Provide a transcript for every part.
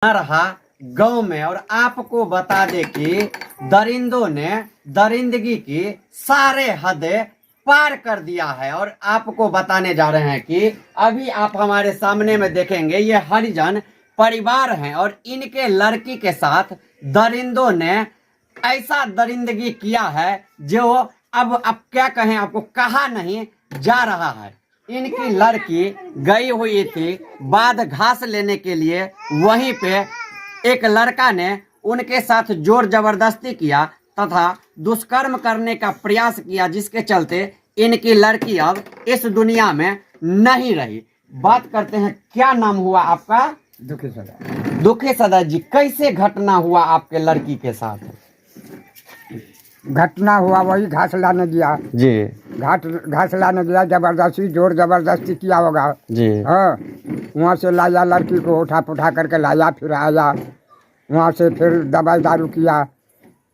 न रहा गांव में और आपको बता दे कि दरिंदों ने दरिंदगी की सारे हदें पार कर दिया है। और आपको बताने जा रहे हैं कि अभी आप हमारे सामने में देखेंगे ये हरिजन परिवार हैं और इनके लड़की के साथ दरिंदों ने ऐसा दरिंदगी किया है जो अब क्या कहें, आपको कहा नहीं जा रहा है। इनकी लड़की गई हुई थी बाद घास लेने के लिए, वहीं पे एक लड़का ने उनके साथ जोर जबरदस्ती किया तथा दुष्कर्म करने का प्रयास किया, जिसके चलते इनकी लड़की अब इस दुनिया में नहीं रही। बात करते हैं, क्या नाम हुआ आपका? दुखी सदा। दुखी सदा जी, कैसे घटना हुआ आपके लड़की के साथ? घटना हुआ वही घास लाने गया जी। घास लाने गया, जबरदस्ती जोर जबरदस्ती किया होगा जी। हाँ, वहाँ से लाया, लड़की को उठा पुठा करके लाया, फिर आया वहाँ से, फिर दवाई दारू किया,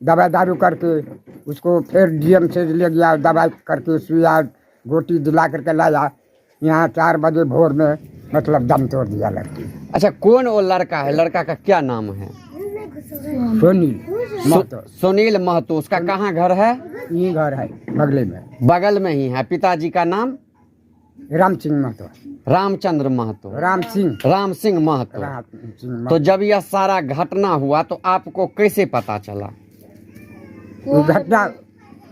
दवाई दारू करके उसको फिर डीएम से ले गया, दवाई करके सुइया गोटी दिला करके लाया। यहाँ 4 बजे भोर में मतलब दम तोड़ दिया लड़की। अच्छा, कौन वो लड़का है? लड़का का क्या नाम है? सुनील महतो। सुनील महतो। उसका कहाँ घर है? ये घर है बगले में, बगल में ही है। पिताजी का नाम? राम सिंह महतो। रामचंद्र महतो। राम सिंह महतो। तो जब यह सारा घटना हुआ तो आपको कैसे पता चला? घटना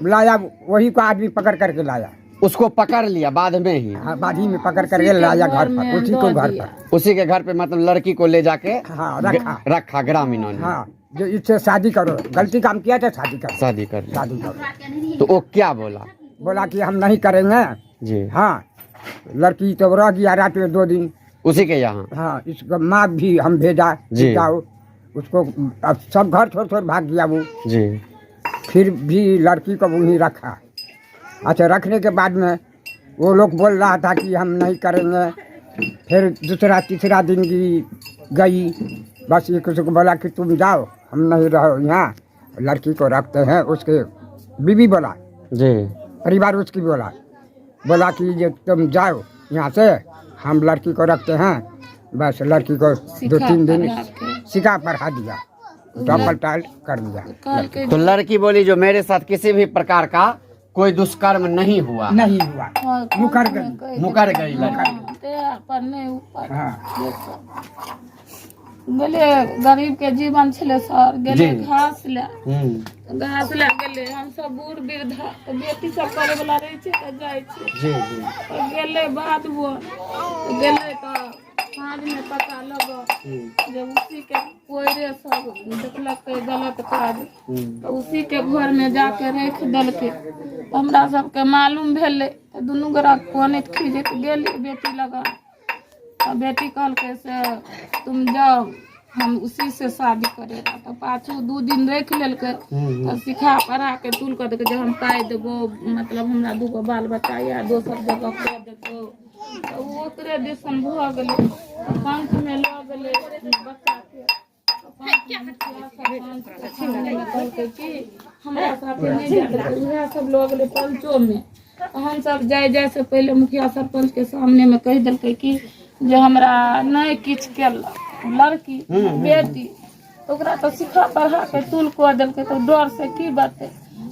लाया, वही को आदमी पकड़ करके लाया, उसको पकड़ लिया बाद में ही? हाँ, बाद ही में पकड़ करके लाया घर पर, उसी को घर पर, उसी के घर पे मतलब लड़की को ले जाके हाँ रखा ग्रामीणों ने। हाँ, जो इससे शादी करो, गलती काम किया था, शादी करो। तो वो क्या बोला? बोला कि हम नहीं करेंगे जी। हाँ, लड़की तो रह गया रात में 2 दिन उसी के यहाँ। हाँ, इसको माँ भी हम भेजा जाओ उसको, अब सब घर छोड़ भाग गया वो जी। फिर भी लड़की को वहीं रखा। अच्छा, रखने के बाद में वो लोग बोल रहा था कि हम नहीं करेंगे। फिर दूसरा तीसरा दिन की गई, बस एक को बोला कि तुम जाओ, हम नहीं रहो यहाँ, लड़की को रखते हैं। उसके बीवी बोला जी, परिवार उसकी बोला कि ये तुम जाओ यहाँ से, हम लड़की को रखते हैं। बस लड़की को 2-3 दिन सिखा पढ़ा दिया, डबल टाइट कर दिया। तो लड़की बोली जो मेरे साथ किसी भी प्रकार का कोई दुष्कर्म नहीं हुआ। मुकर गई लड़की। गेले गरीब के जीवन छले सर, गेले घास ले गेले, हम सब बूढ़ वृद्धा तो बेटी सब करे वाला रहे छे त जाय छे जी जी। तो गेले बाद वो गेले तो साँझ में पता लगा जब उसी के कोयरे सब देखलक के गलत काज, तो उसी के घर में जाके रख देलके। तो हमरा सबके मालूम भेले, तो दुनू गोरा कोने खींच गेली बेटी लगा। बेटी कहल के से तुम जाओ, हम उसी से शादी करेगा। तो पाछू 2 दिन रख लेलके, तो सिखा पढ़ा के तुल कर दे, जब हम पाई देबो, मतलब हमरा 2 गो बाल बच्चा या दोसर जगह कर देतो, तो वो ओकरे दिसन भ गेले। पंच में ल गेले बच्चा के, हमरा साथे नहीं जाते, उहे सब लोग गेले पंचो में। हम सब जाए से पहले मुखिया सरपंच के सामने में कह दिलके कि जो हमरा नहीं किछ केलक लड़की बेटी, ओकरा तो सिखा पढ़ा के तुल को दिलके, तो डर से की बाते।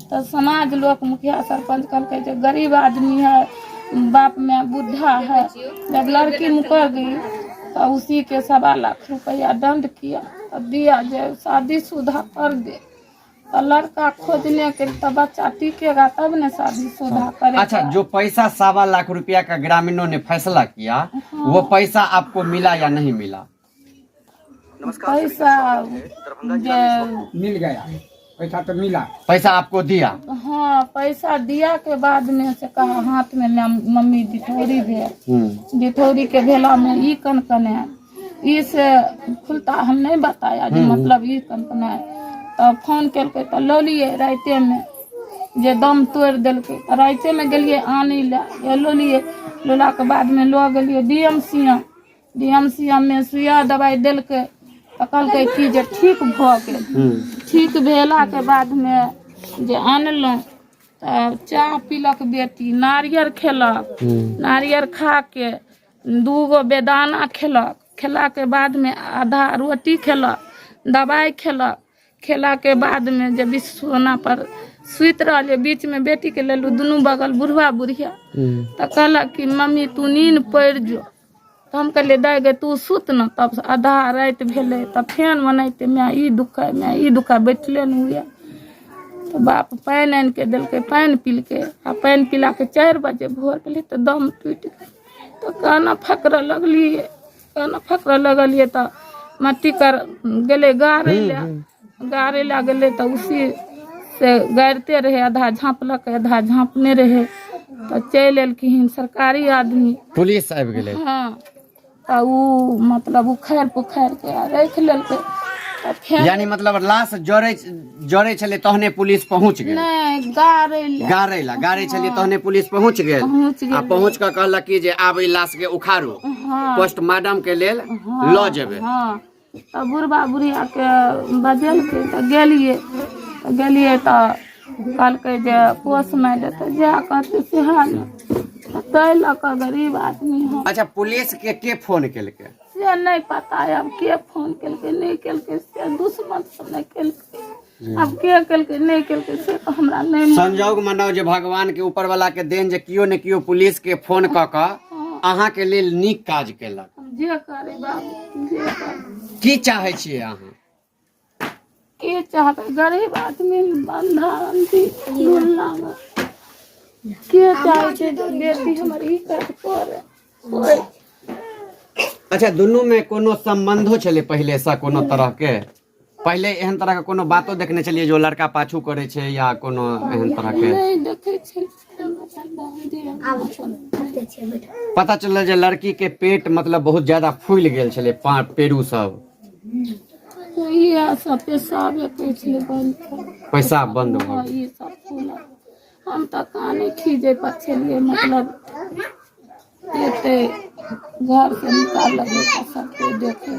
तो समाज लोग मुखिया सरपंच कहलके जो गरीब आदमी है, बाप में बुढ़ा है, जब लड़की मुकर गई तो उसी के 1.25 लाख रुपया दंड किया, तो दिया जो शादीशुदा कर दे। तो लड़का खोजने के तो बच्चा टिकेगा तब ने शादीशुदा करेगा। अच्छा, जो पैसा 1.25 लाख रुपया का ग्रामीणों ने फैसला किया, वो पैसा आपको मिला या नहीं मिला? पैसा मिल गया, पैसा तो मिला। पैसा आपको दिया? हाँ, पैसा दिया के बाद में से कहा हाथ में मम्मी डिठौरी भेल, डिठौरी के भेला में ई कनकने इसे खुलता हम नहीं बताया जो मतलब ई कनकने। तो फोन केलके तो लो लिए राते में, जे दम तोड़ दिलके। तो राते में गेलिए आने ले, लो लिए, लोला के बाद में लो गेलिए डीएमसीएम में सुइया दवाई दिलके। तो कहलके कि जे ठीक भ गेल। ठीक भेला के बाद में जे आनलहुँ तो चाह पीलक बेटी, नारियर खेलक, नारियर खा के 2 गो बेदाना खेलक, खेला के बाद में आधा रोटी खेलक, दवाई खेलक, खेला के बाद में जब इस सोना पर सुत रहे बीच में बेटी के लेलू दोनों बगल बुढ़वा बुढ़िया तो कहलक कि मम्मी तू नींद पड़ जो। तो हम कहलिए दाय गे तू सुत न। तब आधा रात भेले तब फेन बनैते मैं ई दुखा बैठले न हुए। तो बाप पानि आनि के दिलके, पानि पीलके आ पानि पिला के 4 बजे भोर भेलै तो दम टूटि गेल। तो काना फकरे लगलिए तो मट्टी कर गेले गाड़े ला गेले तो उसी से गाड़ते रहे, आधा झाँपलक आधा झाँपने रहे। तो चल एलखिन सरकारी आदमी, पुलिस आबि गेलै। हाँ तो उ मतलब उखाड़ पुखाड़ के रख लेलकै। तो फेर यानी मतलब लाश जड़े छले तहने पुलिस पहुंच गेल। नहीं गाड़े छले तहने पुलिस पहुंच गेल। आ पहुंच के कहलक कि जे आब ई लाश के उखाड़ू, हाँ पोस्टमार्टम के लेल ल जेबै। हाँ तो बुढ़बा बुढ़िया के बजेलकै तो गेलिए तो कहलकै जे पोस में देते जा कहते सेहा ने तै लऽ कऽ गरीब आदमी हम। अच्छा पुलिस के फोन केलकै से नहीं पता है अब के फोन केलकै नहीं केलकै, से दुश्मन सब नहीं केलकै। अब के केलकै नहीं केलकै से तो हमरा नहीं मालूम। संजोग मनाओ जे भगवान के ऊपर वाला के देन जे कियो ने कियो पुलिस के फोन क के अहाँ के लेल नीक काज केलक। जे करे बाबू जे करे। की चाहे छियै अहाँ? के चाहते गरीब आदमी बंधा बंधी झूलना में के चाहे छे जे बेटी हमर ई काज करे। अच्छा दुनू में कोनो संबंधो छले पहले से कोनो तरह के? पहले एहन तरह के कोनो बातो देखने चलिए जो लड़का पाछू करे छे या कोनो एहन तरह के? नहीं देखे छे। पता चलल जे लड़की के पेट मतलब बहुत ज्यादा फूल गेल छले, पेरू सब ये सब पेशाब छे बंद पैसा बंद भ हाँ, ये सब फूला। हम तो काने खीजे पर छलिए मतलब एते घर से निकाल लगे सब कोई देखे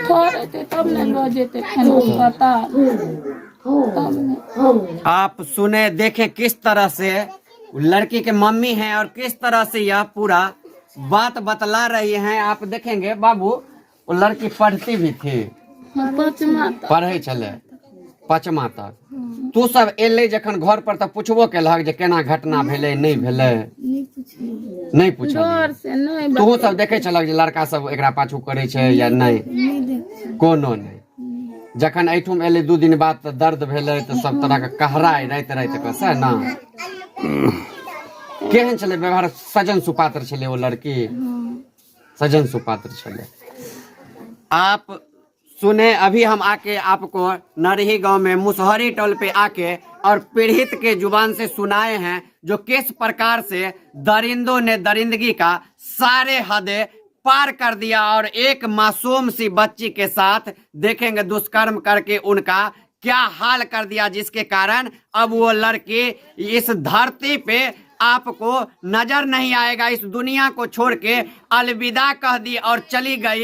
थोड़े थे तब न लो जेते पता तब। आप सुने देखे किस तरह से लड़की के मम्मी हैं और किस तरह से यह पूरा बात बतला रही हैं। आप देखेंगे बाबू वो लड़की पढ़ती भी थी, पढ़े छले 5मा तक। तू सब एले जखन घर पर तब पूछबो केलहक जे केना घटना भेलै नहीं भेलै? नहीं पूछल। तू सब देखे छलक जे लड़का सब एकरा पाछू करे छे या नहीं? कोनो नहीं। जखन एठुम एले 2 दिन बाद तो दर्द भेलै तो सब तरह के कहराय रात के से ना। केहन छले व्यवहार? सजन सुपात्र छले वो लड़की, सजन सुपात्र छले। आप सुने अभी हम आके आपको नरही गांव में मुसहरी टोल पे आके और पीड़ित के जुबान से सुनाए हैं जो किस प्रकार से दरिंदों ने दरिंदगी का सारे हदें पार कर दिया और एक मासूम सी बच्ची के साथ देखेंगे दुष्कर्म करके उनका क्या हाल कर दिया, जिसके कारण अब वो लड़की इस धरती पे आपको नजर नहीं आएगा। इस दुनिया को छोड़ के अलविदा कह दी और चली गई।